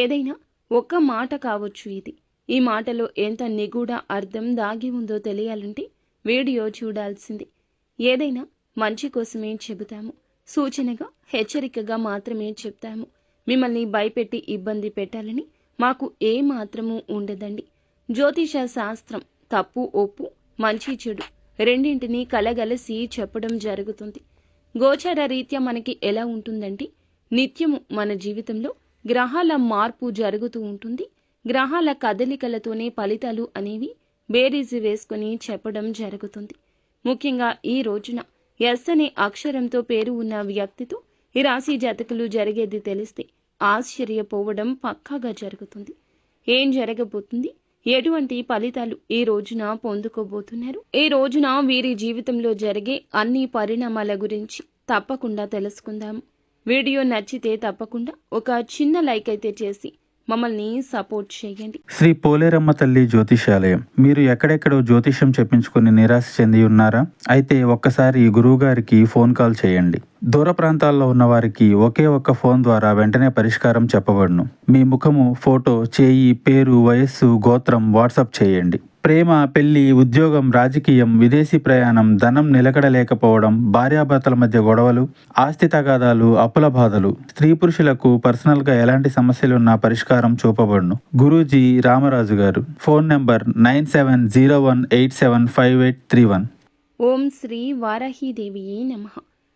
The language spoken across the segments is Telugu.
ఏదైనా ఒక్క మాట కావచ్చు ఇది. ఈ మాటలో ఎంత నిగూఢ అర్థం దాగి ఉందో తెలియాలంటే వీడియో చూడాల్సింది. ఏదైనా మంచి కోసమే చెబుతాము, సూచనగా హెచ్చరికగా మాత్రమే చెప్తాము. మిమ్మల్ని భయపెట్టి ఇబ్బంది పెట్టాలని మాకు ఏ మాత్రమూ ఉండదండి. జ్యోతిష శాస్త్రం తప్పు ఒప్పు, మంచి చెడు రెండింటినీ కలగలసి చెప్పడం జరుగుతుంది. గోచార రీత్యా మనకి ఎలా ఉంటుందంటే, నిత్యము మన జీవితంలో గ్రహాల మార్పు జరుగుతూ ఉంటుంది. గ్రహాల కదలికలతోనే ఫలితాలు అనేవి బేరీజు వేసుకుని చెప్పడం జరుగుతుంది. ముఖ్యంగా ఈ రోజున ఎస్ అనే అక్షరంతో పేరు ఉన్న వ్యక్తితో ఈ రాశి జాతకులు జరిగేది తెలిస్తే ఆశ్చర్యపోవడం పక్కాగా జరుగుతుంది. ఏం జరగబోతుంది, ఎటువంటి ఫలితాలు ఈ రోజున పొందుకోబోతున్నారు, ఈ రోజున వీరి జీవితంలో జరిగే అన్ని పరిణామాల గురించి తప్పకుండా తెలుసుకుందాము. వీడియో నచ్చితే తప్పకుండా ఒక చిన్న లైక్ అయితే చేసి మమ్మల్ని సపోర్ట్ చేయండి. శ్రీ పోలేరమ్మ తల్లి జ్యోతిషాలయం. మీరు ఎక్కడెక్కడో జ్యోతిష్యం చెప్పించుకుని నిరాశ చెంది ఉన్నారా? అయితే ఒక్కసారి గురువు గారికి ఫోన్ కాల్ చేయండి. దూర ప్రాంతాల్లో ఉన్న వారికి ఒకే ఒక్క ఫోన్ ద్వారా వెంటనే పరిష్కారం చెప్పబడును. మీ ముఖము, ఫోటో, చేయి, పేరు, వయస్సు, గోత్రం వాట్సాప్ చేయండి. ప్రేమ, పెళ్లి, ఉద్యోగం, రాజకీయం, విదేశీ ప్రయాణం, ధనం నిలకడలేకపోవడం, భార్యాభర్తల మధ్య గొడవలు, ఆస్తి తగాదాలు, అప్పుల బాధలు, స్త్రీ పురుషులకు పర్సనల్గా ఎలాంటి సమస్యలున్నా పరిష్కారం చూపబడును. గురూజీ రామరాజు గారు. Phone number 9701875831. ఓం శ్రీ వారాహీదేవియే నమః.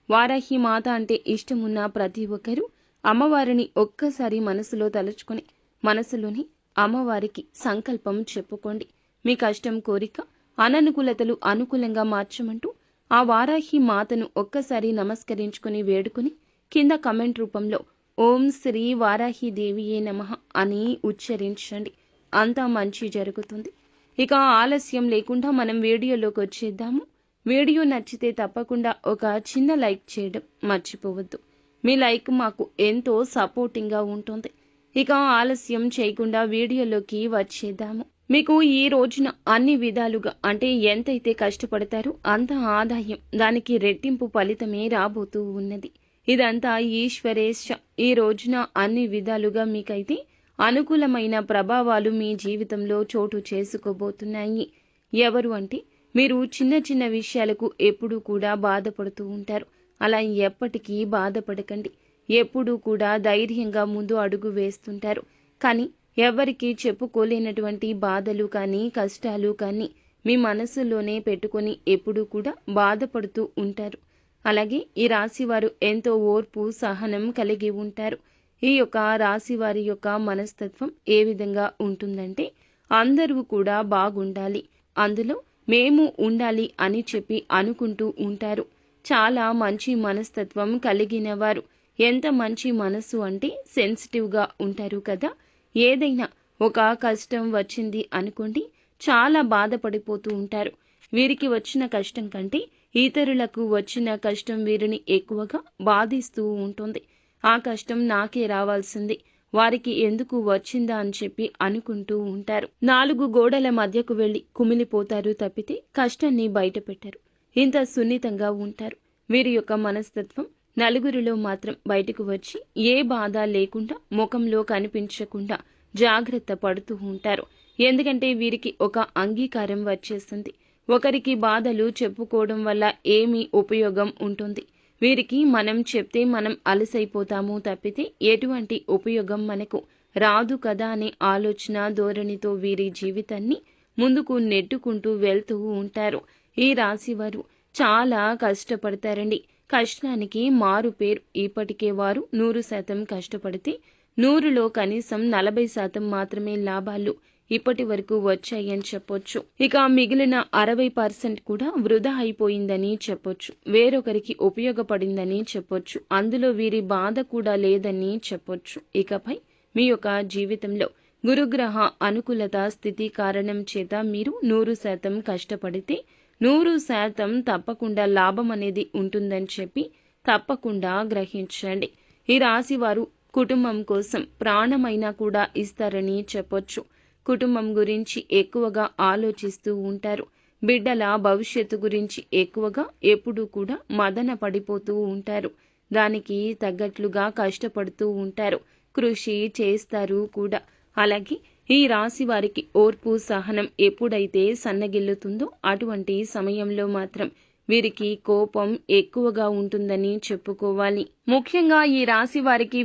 వారాహి మాత అంటే ఇష్టమున్న ప్రతి ఒక్కరూ అమ్మవారిని ఒక్కసారి మనసులో తలుచుకొని మనసులోని అమ్మవారికి సంకల్పం చెప్పుకోండి. మీ కష్టం, కోరిక, అననుకూలతలు అనుకూలంగా మార్చమంటూ ఆ వారాహి మాతను ఒక్కసారి నమస్కరించుకుని వేడుకుని కింద కమెంట్ రూపంలో ఓం శ్రీ వారాహి దేవియే నమః అని ఉచ్చరించండి. అంతా మంచి జరుగుతుంది. ఇక ఆలస్యం లేకుండా మనం వీడియోలోకి వచ్చేద్దాము. వీడియో నచ్చితే తప్పకుండా ఒక చిన్న లైక్ చేయడం మర్చిపోవద్దు. మీ లైక్ మాకు ఎంతో సపోర్టింగ్గా ఉంటుంది. ఇక ఆలస్యం చేయకుండా వీడియోలోకి వచ్చేద్దాము. మీకు ఈ రోజున అన్ని విధాలుగా అంటే ఎంతైతే కష్టపడతారో అంత ఆదాయం, దానికి రెట్టింపు ఫలితమే రాబోతూ ఉన్నది. ఇదంతా ఈశ్వరేశ. ఈ రోజున అన్ని విధాలుగా మీకైతే అనుకూలమైన ప్రభావాలు మీ జీవితంలో చోటు చేసుకోబోతున్నాయి. ఎవరు అంటే, మీరు చిన్న చిన్న విషయాలకు ఎప్పుడూ కూడా బాధపడుతూ ఉంటారు. అలా ఎప్పటికీ బాధపడకండి. ఎప్పుడూ కూడా ధైర్యంగా ముందు అడుగు వేస్తుంటారు. కానీ ఎవరికి చెప్పుకోలేనటువంటి బాధలు కానీ కష్టాలు కానీ మీ మనసులోనే పెట్టుకొని ఎప్పుడూ కూడా బాధపడుతూ ఉంటారు. అలాగే ఈ రాశివారు ఎంతో ఓర్పు, సహనం కలిగి ఉంటారు. ఈ యొక్క రాశివారి యొక్క మనస్తత్వం ఏ విధంగా ఉంటుందంటే, అందరూ కూడా బాగుండాలి, అందులో మేము ఉండాలి అని చెప్పి అనుకుంటూ ఉంటారు. చాలా మంచి మనస్తత్వం కలిగిన వారు. ఎంత మంచి మనసు అంటే సెన్సిటివ్గా ఉంటారు కదా. ఏదైనా ఒక కష్టం వచ్చింది అనుకోండి, చాలా బాధపడిపోతూ ఉంటారు. వీరికి వచ్చిన కష్టం కంటే ఇతరులకు వచ్చిన కష్టం వీరిని ఎక్కువగా బాధిస్తూ ఉంటుంది. ఆ కష్టం నాకే రావాల్సింది, వారికి ఎందుకు వచ్చిందా అని చెప్పి అనుకుంటూ ఉంటారు. 4 గోడల మధ్యకు వెళ్లి కుమిలిపోతారు తప్పితే కష్టాన్ని బయట పెట్టారు. ఇంత సున్నితంగా ఉంటారు. వీరి యొక్క మనస్తత్వం నలుగురిలో మాత్రం బయటకు వచ్చి ఏ బాధ లేకుండా ముఖంలో కనిపించకుండా జాగ్రత్త పడుతూ ఉంటారు. ఎందుకంటే వీరికి ఒక అంగీకారం వచ్చేస్తుంది. ఒకరికి బాధలు చెప్పుకోవడం వల్ల ఏమి ఉపయోగం ఉంటుంది? వీరికి మనం చెప్తే మనం అలసైపోతాము తప్పితే ఎటువంటి ఉపయోగం మనకు రాదు కదా అనే ఆలోచన ధోరణితో వీరి జీవితాన్ని ముందుకు నెట్టుకుంటూ వెళ్తూ ఉంటారు. ఈ రాశివారు చాలా కష్టపడతారండి. కష్టానికి మారు పేరు. ఇప్పటికే వారు 100% కష్టపడితే 100లో కనీసం 40% మాత్రమే లాభాలు ఇప్పటి వరకు వచ్చాయని చెప్పొచ్చు. ఇక మిగిలిన 60% కూడా వృధా అయిపోయిందని చెప్పొచ్చు. వేరొకరికి ఉపయోగపడిందని చెప్పొచ్చు. అందులో వీరి బాధ కూడా లేదని చెప్పొచ్చు. ఇకపై మీ యొక్క జీవితంలో గురుగ్రహ అనుకూలత స్థితి కారణం చేత మీరు 100% కష్టపడితే 100% తప్పకుండా లాభం అనేది ఉంటుందని చెప్పి తప్పకుండా గ్రహించండి. ఈ రాశి వారు కుటుంబం కోసం ప్రాణమైనా కూడా ఇస్తారని చెప్పొచ్చు. కుటుంబం గురించి ఎక్కువగా ఆలోచిస్తూ ఉంటారు. బిడ్డల భవిష్యత్తు గురించి ఎక్కువగా ఎప్పుడూ కూడా మదన పడిపోతూ ఉంటారు. దానికి తగ్గట్లుగా కష్టపడుతూ ఉంటారు. కృషి చేస్తారు కూడా. అలాగే ఈ రాశి వారికి ఓర్పు సహనం ఎప్పుడైతే సన్నగిల్లుతుందో అటువంటి సమయంలో మాత్రం వీరికి కోపం ఎక్కువగా ఉంటుందని చెప్పుకోవాలి. ముఖ్యంగా ఈ రాశి వారికి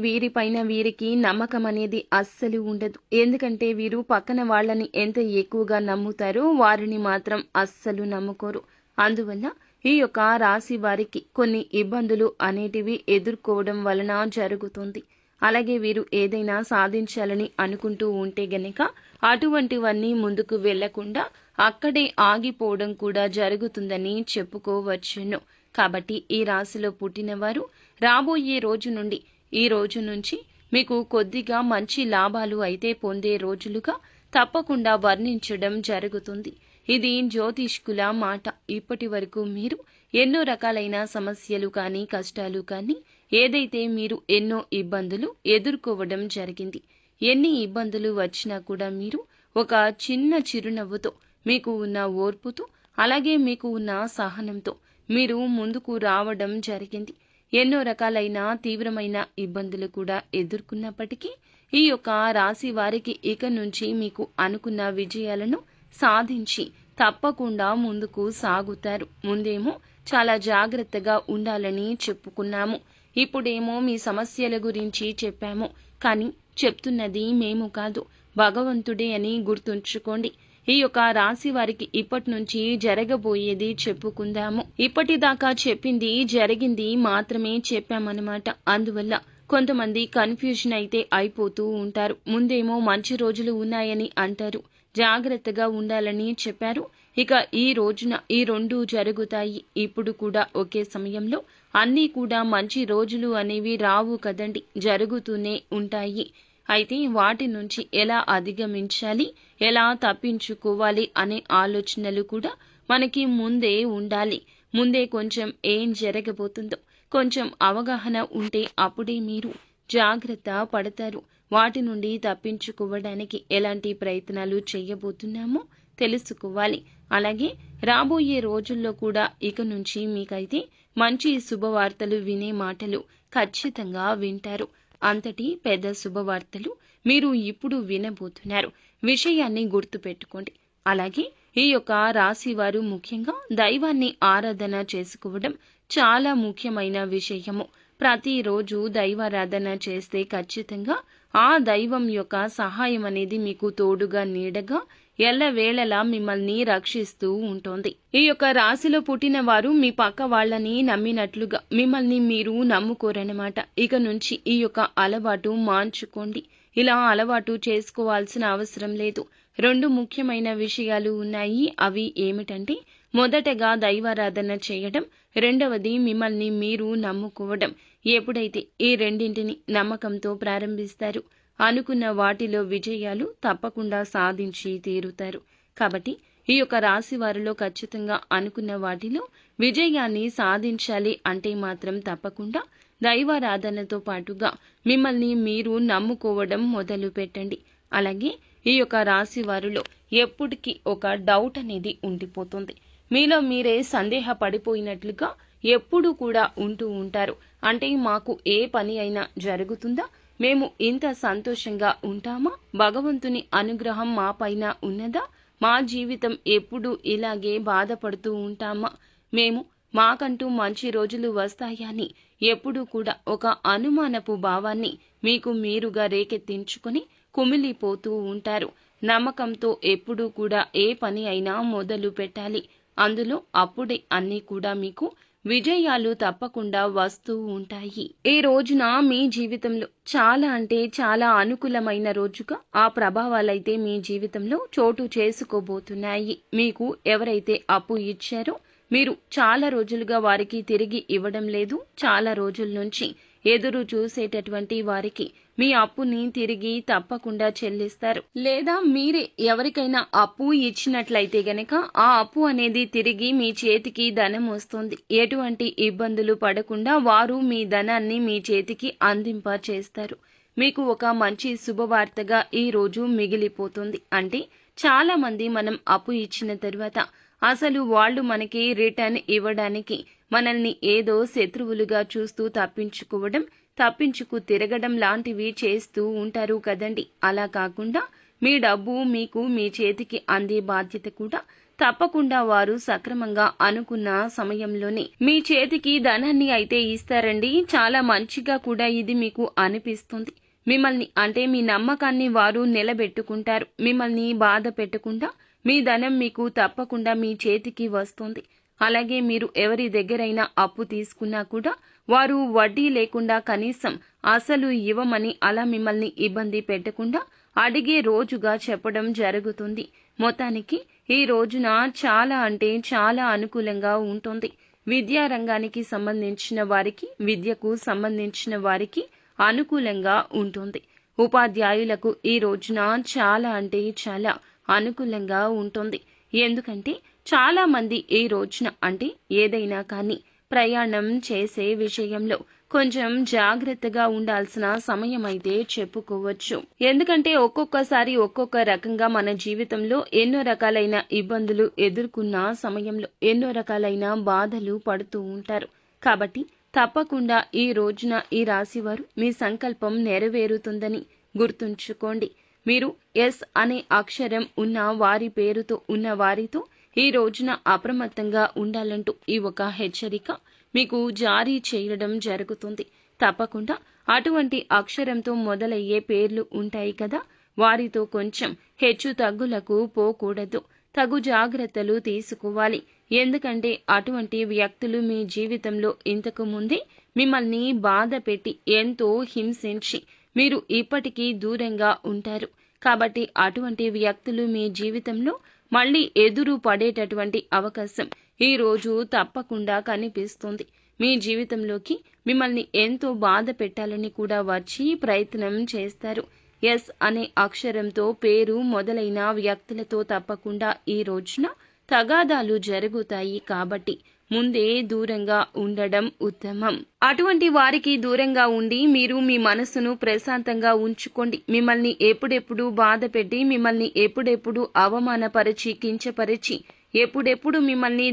వీరికి నమ్మకం అనేది అస్సలు ఉండదు. ఎందుకంటే వీరు పక్కన వాళ్ళని ఎంత ఎక్కువగా నమ్ముతారో వారిని మాత్రం అస్సలు నమ్ముకోరు. అందువల్ల ఈ యొక్క రాశి వారికి కొన్ని ఇబ్బందులు అనేటివి ఎదుర్కోవడం వలన జరుగుతుంది. అలాగే వీరు ఏదైనా సాధించాలని అనుకుంటూ ఉంటే గనక అటువంటివన్నీ ముందుకు వెళ్లకుండా అక్కడే ఆగిపోవడం కూడా జరుగుతుందని చెప్పుకోవచ్చును. కాబట్టి ఈ రాశిలో పుట్టినవారు రాబోయే రోజు నుండి ఈ రోజు నుంచి మీకు కొద్దిగా మంచి లాభాలు అయితే పొందే రోజులుగా తప్పకుండా వర్ణించడం జరుగుతుంది. ఇది జ్యోతిష్కుల మాట. ఇప్పటి వరకు మీరు ఎన్నో రకాలైన సమస్యలు కానీ కష్టాలు కానీ ఏదైతే మీరు ఎన్నో ఇబ్బందులు ఎదుర్కోవడం జరిగింది. ఎన్ని ఇబ్బందులు వచ్చినా కూడా మీరు ఒక చిన్న చిరునవ్వుతో, మీకు ఉన్న ఓర్పుతో, అలాగే మీకు ఉన్న సహనంతో మీరు ముందుకు రావడం జరిగింది. ఎన్నో రకాలైన తీవ్రమైన ఇబ్బందులు కూడా ఎదుర్కొన్నప్పటికీ ఈ యొక్క రాశి వారికి ఇక నుంచి మీకు అనుకున్న విజయాలను సాధించి తప్పకుండా ముందుకు సాగుతారు. ముందేమో చాలా జాగ్రత్తగా ఉండాలని చెప్పుకున్నాము. ఇప్పుడేమో మీ సమస్యల గురించి చెప్పాము. కానీ చెప్తున్నది మేము కాదు, భగవంతుడే అని గుర్తుంచుకోండి. ఈ యొక్క రాశి వారికి ఇప్పటి నుంచి జరగబోయేది చెప్పుకుందాము. ఇప్పటిదాకా చెప్పింది జరిగింది మాత్రమే చెప్పామన్నమాట. అందువల్ల కొంతమంది కన్ఫ్యూజన్ అయితే అయిపోతూ ఉంటారు. ముందేమో మంచి రోజులు ఉన్నాయని అంటారు, జాగ్రత్తగా ఉండాలని చెప్పారు. ఇక ఈ రోజున ఈ రెండు జరుగుతాయి. ఇప్పుడు కూడా ఒకే సమయంలో అన్నీ కూడా మంచి రోజులు అనేవి రావు కదండి, జరుగుతూనే ఉంటాయి. అయితే వాటి నుంచి ఎలా అధిగమించాలి, ఎలా తప్పించుకోవాలి అనే ఆలోచనలు కూడా మనకి ముందే ఉండాలి. ముందే కొంచెం ఏం జరగబోతుందో కొంచెం అవగాహన ఉంటే అప్పుడే మీరు జాగ్రత్త పడతారు. వాటి నుండి తప్పించుకోవడానికి ఎలాంటి ప్రయత్నాలు చేయబోతున్నామో తెలుసుకోవాలి. అలాగే రాబోయే రోజుల్లో కూడా ఇక నుంచి మీకైతే మంచి శుభవార్తలు వినే మాటలు ఖచ్చితంగా వింటారు. అంతటి పెద్ద శుభవార్తలు మీరు ఇప్పుడు వినబోతున్నారు. విషయాన్ని గుర్తుపెట్టుకోండి. అలాగే ఈ యొక్క రాశి వారు ముఖ్యంగా దైవాన్ని ఆరాధన చేసుకోవడం చాలా ముఖ్యమైన విషయము. ప్రతిరోజు దైవారాధన చేస్తే ఖచ్చితంగా ఆ దైవం యొక్క సహాయం అనేది మీకు తోడుగా నీడగా ఎల్లవేళలా మిమ్మల్ని రక్షిస్తూ ఉంటుంది. ఈ యొక్క రాశిలో పుట్టిన వారు మీ పక్క వాళ్ళని నమ్మినట్లుగా మిమ్మల్ని మీరు నమ్ముకోరనమాట. ఇక నుంచి ఈ యొక్క అలవాటు మార్చుకోండి. ఇలా అలవాటు చేసుకోవాల్సిన అవసరం లేదు. రెండు ముఖ్యమైన విషయాలు ఉన్నాయి. అవి ఏమిటంటే, మొదటగా దైవారాధన చేయడం, రెండవది మిమ్మల్ని మీరు నమ్ముకోవడం. ఎప్పుడైతే ఈ రెండింటిని నమ్మకంతో ప్రారంభిస్తారు, అనుకున్న వాటిలో విజయాలు తప్పకుండా సాధించి తీరుతారు. కాబట్టి ఈ యొక్క రాశి వారిలో ఖచ్చితంగా అనుకున్న వాటిలో విజయాన్ని సాధించాలి అంటే మాత్రం తప్పకుండా దైవారాధనతో పాటుగా మిమ్మల్ని మీరు నమ్ముకోవడం మొదలు పెట్టండి. అలాగే ఈ యొక్క రాశి వారిలో ఎప్పటికీ ఒక డౌట్ అనేది ఉండిపోతుంది. మీలో మీరే సందేహపడిపోయినట్లుగా ఎప్పుడూ కూడా ఉంటూ ఉంటారు. అంటే మాకు ఏ పని అయినా జరుగుతుందా, మేము ఇంత సంతోషంగా ఉంటామా, భగవంతుని అనుగ్రహం మా పైన ఉన్నదా, మా జీవితం ఎప్పుడూ ఇలాగే బాధపడుతూ ఉంటామా, మేము మాకంటూ మంచి రోజులు వస్తాయని ఎప్పుడూ కూడా ఒక అనుమానపు భావాన్ని మీకు మీరుగా రేకెత్తించుకొని కుమిలిపోతూ ఉంటారు. నమ్మకంతో ఎప్పుడూ కూడా ఏ పని అయినా మొదలు పెట్టాలి. అందులో అప్పుడే అన్నీ కూడా మీకు విజయాలు తప్పకుండా వస్తూ ఉంటాయి. ఈ రోజున మీ జీవితంలో చాలా అంటే చాలా అనుకూలమైన రోజుగా ఆ ప్రభావాలైతే మీ జీవితంలో చోటు చేసుకోబోతున్నాయి. మీకు ఎవరైతే అప్పు ఇచ్చారో మీరు చాలా రోజులుగా వారికి తిరిగి ఇవ్వడం లేదు, చాలా రోజుల నుంచి ఎదురు చూసేటటువంటి వారికి మీ అప్పుని తిరిగి తప్పకుండా చెల్లిస్తారు. లేదా మీరే ఎవరికైనా అప్పు ఇచ్చినట్లయితే గనక ఆ అప్పు అనేది తిరిగి మీ చేతికి ధనం వస్తుంది. ఎటువంటి ఇబ్బందులు పడకుండా వారు మీ ధనాన్ని మీ చేతికి అందింప చేస్తారు. మీకు ఒక మంచి శుభవార్తగా ఈ రోజు మిగిలిపోతుంది. అంటే చాలా మంది మనం అప్పు ఇచ్చిన తర్వాత అసలు వాళ్ళు మనకి రిటర్న్ ఇవ్వడానికి మనల్ని ఏదో శత్రువులుగా చూస్తూ తప్పించుకోవడం తప్పించుకు తిరగడం లాంటివి చేస్తూ ఉంటారు కదండి. అలా కాకుండా మీ డబ్బు మీకు మీ చేతికి అందే బాధ్యత కూడా తప్పకుండా వారు సక్రమంగా అనుకున్న సమయంలోనే మీ చేతికి ధనాన్ని అయితే ఇస్తారండి. చాలా మంచిగా కూడా ఇది మీకు అనిపిస్తుంది. మిమ్మల్ని అంటే మీ నమ్మకాన్ని వారు నిలబెట్టుకుంటారు. మిమ్మల్ని బాధ పెట్టకుండా మీ ధనం మీకు తప్పకుండా మీ చేతికి వస్తుంది. అలాగే మీరు ఎవరి దగ్గరైనా అప్పు తీసుకున్నా కూడా వారు వడ్డీ లేకుండా కనీసం అసలు ఇవ్వమని అలా మిమ్మల్ని ఇబ్బంది పెట్టకుండా అడిగే రోజుగా చెప్పడం జరుగుతుంది. మొత్తానికి ఈ రోజున చాలా అంటే చాలా అనుకూలంగా ఉంటుంది. విద్యా రంగానికి సంబంధించిన వారికి, విద్యకు సంబంధించిన వారికి అనుకూలంగా ఉంటుంది. ఉపాధ్యాయులకు ఈ రోజున చాలా అంటే చాలా అనుకూలంగా ఉంటుంది. ఎందుకంటే చాలా మంది ఈ రోజున అంటే ఏదైనా కానీ ప్రయాణం చేసే విషయంలో కొంచెం జాగ్రత్తగా ఉండాల్సిన సమయం అయితే చెప్పుకోవచ్చు. ఎందుకంటే ఒక్కొక్కసారి ఒక్కొక్క రకంగా మన జీవితంలో ఎన్నో రకాలైన ఇబ్బందులు ఎదుర్కొన్న సమయంలో ఎన్నో రకాలైన బాధలు పడుతూ ఉంటారు. కాబట్టి తప్పకుండా ఈ రోజున ఈ రాశివారు మీ సంకల్పం నెరవేరుతుందని గుర్తుంచుకోండి. మీరు ఎస్ అనే అక్షరం ఉన్న వారి పేరుతో ఉన్న వారితో ఈ రోజున అప్రమత్తంగా ఉండాలంటూ ఈ ఒక హెచ్చరిక మీకు జారీ చేయడం జరుగుతుంది. తప్పకుండా అటువంటి అక్షరంతో మొదలయ్యే పేర్లు ఉంటాయి కదా, వారితో కొంచెం హెచ్చు తగ్గులకు పోకూడదు. తగు జాగ్రత్తలు తీసుకోవాలి. ఎందుకంటే అటువంటి వ్యక్తులు మీ జీవితంలో ఇంతకు ముందే మిమ్మల్ని బాధ పెట్టి ఎంతో హింసించి మీరు ఇప్పటికీ దూరంగా ఉంటారు. కాబట్టి అటువంటి వ్యక్తులు మీ జీవితంలో మళ్ళీ ఎదురు పడేటటువంటి అవకాశం ఈ రోజు తప్పకుండా కనిపిస్తుంది. మీ జీవితంలోకి మిమ్మల్ని ఎంతో బాధ పెట్టాలని కూడా వచ్చి ప్రయత్నం చేస్తారు. ఎస్ అనే అక్షరంతో పేరు మొదలైన వ్యక్తులతో తప్పకుండా ఈ రోజున తగాదాలు జరుగుతాయి. కాబట్టి ముందే దూరంగా ఉండడం ఉత్తమం. అటువంటి వారికి దూరంగా ఉండి మీరు మీ మనసును ప్రశాంతంగా ఉంచుకోండి. మిమ్మల్ని ఎప్పుడెప్పుడు బాధ పెట్టి, మిమ్మల్ని ఎప్పుడెప్పుడు అవమానపరిచి, కించపరిచి, ఎప్పుడెప్పుడు మిమ్మల్ని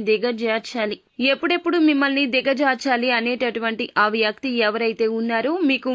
దిగజార్చాలి అనేటటువంటి ఆ వ్యక్తి ఎవరైతే ఉన్నారో మీకు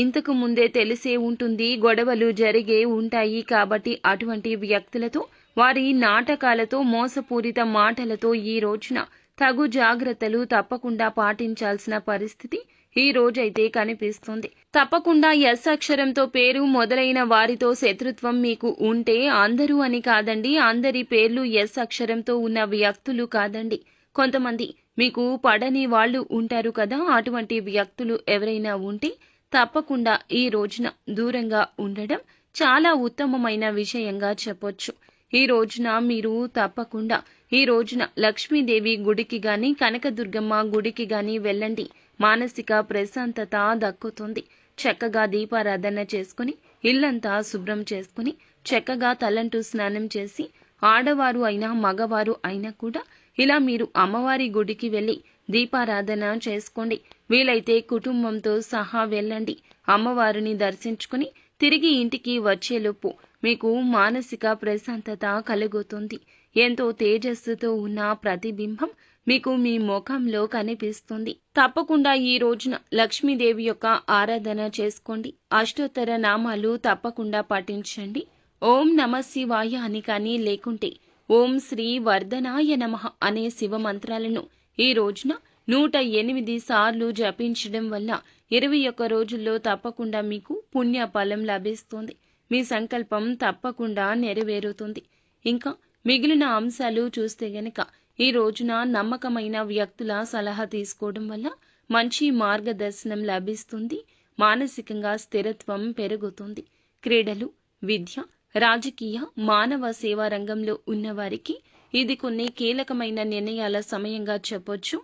ఇంతకు ముందే తెలిసే ఉంటుంది. గొడవలు జరిగే ఉంటాయి. కాబట్టి అటువంటి వ్యక్తులతో, వారి నాటకాలతో, మోసపూరిత మాటలతో ఈ రోజున తగు జాగ్రత్తలు తప్పకుండా పాటించాల్సిన పరిస్థితి ఈ రోజైతే కనిపిస్తుంది. తప్పకుండా ఎస్ అక్షరంతో పేరు మొదలైన వారితో శత్రుత్వం మీకు ఉంటే, అందరూ అని కాదండి, అందరి పేర్లు ఎస్ అక్షరంతో ఉన్న వ్యక్తులు కాదండి, కొంతమంది మీకు పడని వాళ్ళు ఉంటారు కదా, అటువంటి వ్యక్తులు ఎవరైనా ఉంటే తప్పకుండా ఈ రోజున దూరంగా ఉండడం చాలా ఉత్తమమైన విషయంగా చెప్పొచ్చు. ఈ రోజున మీరు తప్పకుండా ఈ రోజున లక్ష్మీదేవి గుడికి గాని, కనకదుర్గమ్మ గుడికి గాని వెళ్ళండి. మానసిక ప్రశాంతత దక్కుతుంది. చక్కగా దీపారాధన చేసుకుని, ఇల్లంతా శుభ్రం చేసుకుని, చక్కగా తలంటూ స్నానం చేసి, ఆడవారు అయినా మగవారు అయినా కూడా ఇలా మీరు అమ్మవారి గుడికి వెళ్ళి దీపారాధన చేసుకోండి. వీలైతే కుటుంబంతో సహా వెళ్ళండి. అమ్మవారిని దర్శించుకుని తిరిగి ఇంటికి వచ్చేలోపు మీకు మానసిక ప్రశాంతత కలుగుతుంది. ఎంతో తేజస్సుతో ఉన్న ప్రతిబింబం మీకు మీ ముఖంలో కనిపిస్తుంది. తప్పకుండా ఈ రోజున లక్ష్మీదేవి యొక్క ఆరాధన చేసుకోండి. అష్టోత్తర నామాలు తప్పకుండా పఠించండి. ఓం నమ శివాయ అని కానీ, లేకుంటే ఓం శ్రీ వర్ధనాయ నమః అనే శివ మంత్రాలను ఈ రోజున 108 సార్లు జపించడం వల్ల 21 రోజుల్లో తప్పకుండా మీకు పుణ్య ఫలం లభిస్తుంది. మీ సంకల్పం తప్పకుండా నెరవేరుతుంది. ఇంకా మిగిలిన అంశాలు చూస్తే గనక ఈ రోజున నమ్మకమైన వ్యక్తుల సలహా తీసుకోవడం వల్ల మంచి మార్గదర్శనం లభిస్తుంది. మానసికంగా స్థిరత్వం పెరుగుతుంది. క్రీడలు, విద్య, రాజకీయ, మానవ సేవా రంగంలో ఉన్నవారికి ఇది కొన్ని కీలకమైన నిర్ణయాల సమయంగా చెప్పొచ్చు.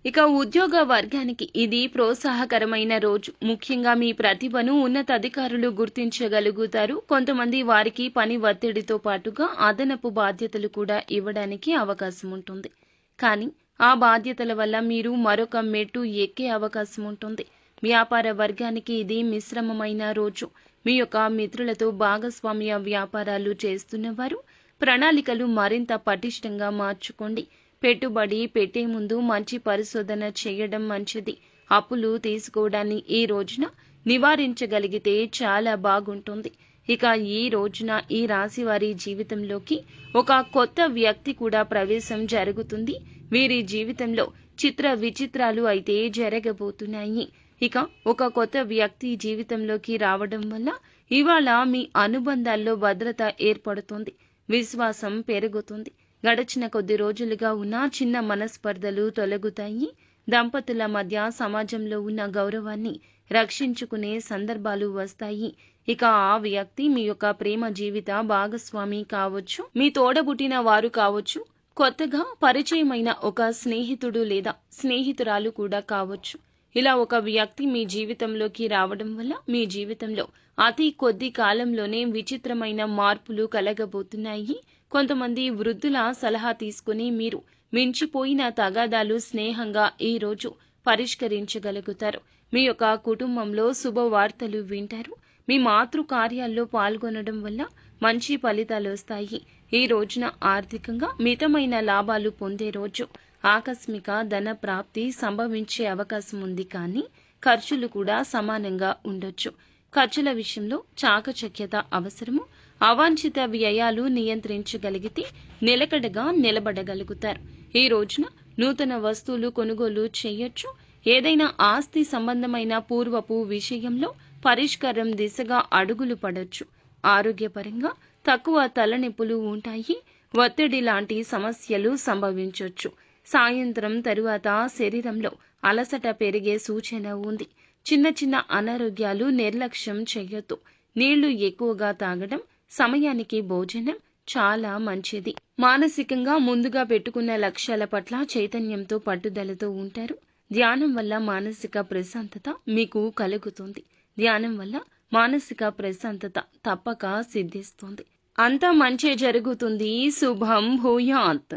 ఇక ఉద్యోగ వర్గానికి ఇది ప్రోత్సాహకరమైన రోజు. ముఖ్యంగా మీ ప్రతిభను ఉన్నతాధికారులు గుర్తించగలుగుతారు. కొంతమంది వారికి పని ఒత్తిడితో పాటుగా అదనపు బాధ్యతలు కూడా ఇవ్వడానికి అవకాశం ఉంటుంది. కానీ ఆ బాధ్యతల వల్ల మీరు మరొక మెట్టు ఎక్కే అవకాశం ఉంటుంది. వ్యాపార వర్గానికి ఇది మిశ్రమమైన రోజు. మీ యొక్క మిత్రులతో భాగస్వామ్య వ్యాపారాలు చేస్తున్నవారు ప్రణాళికలు మరింత పటిష్టంగా మార్చుకోండి. పెట్టుబడి పెట్టే ముందు మంచి పరిశోధన చేయడం మంచిది. అప్పులు తీసుకోవడాన్ని ఈ రోజున నివారించగలిగితే చాలా బాగుంటుంది. ఇక ఈ రోజున ఈ రాశి వారి జీవితంలోకి ఒక కొత్త వ్యక్తి కూడా ప్రవేశం జరుగుతుంది. వీరి జీవితంలో చిత్ర విచిత్రాలు అయితే జరగబోతున్నాయి. ఇక ఒక కొత్త వ్యక్తి జీవితంలోకి రావడం వల్ల ఇవాళ మీ అనుబంధాల్లో భద్రత ఏర్పడుతుంది. విశ్వాసం పెరుగుతుంది. గడిచిన కొద్ది రోజులుగా ఉన్న చిన్న మనస్పర్ధలు తొలగుతాయి. దంపతుల మధ్య సమాజంలో ఉన్న గౌరవాన్ని రక్షించుకునే సందర్భాలు వస్తాయి. ఇక ఆ వ్యక్తి మీ యొక్క ప్రేమ జీవిత భాగస్వామి కావచ్చు, మీ తోడబుట్టిన వారు కావచ్చు, కొత్తగా పరిచయమైన ఒక స్నేహితుడు లేదా స్నేహితురాలు కూడా కావచ్చు. ఇలా ఒక వ్యక్తి మీ జీవితంలోకి రావడం వల్ల మీ జీవితంలో అతి కొద్ది కాలంలోనే విచిత్రమైన మార్పులు కలగబోతున్నాయి. కొంతమంది వృద్ధుల సలహా తీసుకుని మీరు మించిపోయిన తగాదాలు స్నేహంగా ఈ రోజు పరిష్కరించగలుగుతారు. మీ యొక్క కుటుంబంలో శుభవార్తలు వింటారు. మీ మాతృ కార్యాల్లో పాల్గొనడం వల్ల మంచి ఫలితాలు వస్తాయి. ఈ రోజున ఆర్థికంగా మితమైన లాభాలు పొందే రోజు. ఆకస్మిక ధన ప్రాప్తి సంభవించే అవకాశం ఉంది, కానీ ఖర్చులు కూడా సమానంగా ఉండొచ్చు. ఖర్చుల విషయంలో చాకచక్యత అవసరము. అవాంఛిత వ్యయాలు నియంత్రించగలిగితే నిలకడగా నిలబడగలుగుతారు. ఈ రోజున నూతన వస్తువులు కొనుగోలు చేయొచ్చు. ఏదైనా ఆస్తి సంబంధమైన పూర్వపు విషయంలో పరిష్కారం దిశగా అడుగులు పడొచ్చు. ఆరోగ్యపరంగా తక్కువ తలనొప్పులు ఉంటాయి. ఒత్తిడి లాంటి సమస్యలు సంభవించొచ్చు. సాయంత్రం తరువాత శరీరంలో అలసట పెరిగే సూచన ఉంది. చిన్న చిన్న అనారోగ్యాలు నిర్లక్ష్యం చేయొద్దు. నీళ్లు ఎక్కువగా తాగడం, సమయానికి భోజనం చాలా మంచిది. మానసికంగా ముందుగా పెట్టుకున్న లక్ష్యాల పట్ల చైతన్యంతో పట్టుదలతో ఉంటారు. ధ్యానం వల్ల మానసిక ప్రశాంతత మీకు కలుగుతుంది. ధ్యానం వల్ల మానసిక ప్రశాంతత తప్పక సిద్ధిస్తుంది. అంతా మంచి జరుగుతుంది. శుభం భూయాత్.